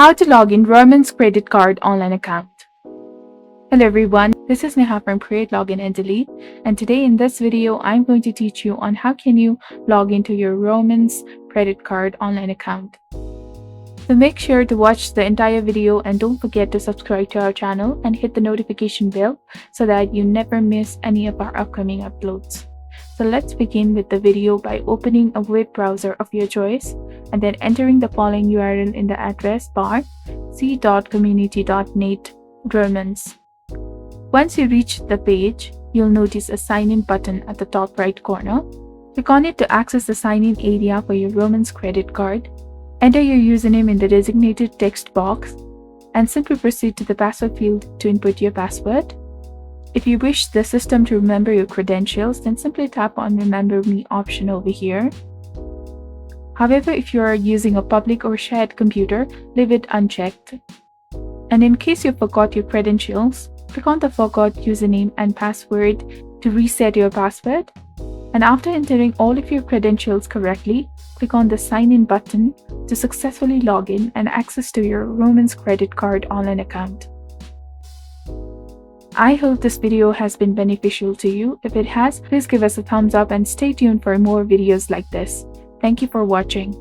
How to log in Roamans credit card online account. Hello everyone, this is Neha from Create, Login and Delete, and today in this video I'm going to teach you on how can you log into your Roamans credit card online account. So make sure to watch the entire video and don't forget to subscribe to our channel and hit the notification bell so that you never miss any of our upcoming uploads. So let's begin with the video by opening a web browser of your choice and then entering the following URL in the address bar: c.community.net Roamans. Once you reach the page, you'll notice a sign-in button at the top right corner. Click on it to access the sign-in area for your Roamans credit card. Enter your username in the designated text box and simply proceed to the password field to input your password. If you wish the system to remember your credentials, then simply tap on Remember Me option over here. However, if you are using a public or shared computer, leave it unchecked. And in case you forgot your credentials, click on the Forgot Username and Password to reset your password. And after entering all of your credentials correctly, click on the Sign In button to successfully log in and access to your Roamans credit card online account. I hope this video has been beneficial to you. If it has, please give us a thumbs up and stay tuned for more videos like this. Thank you for watching.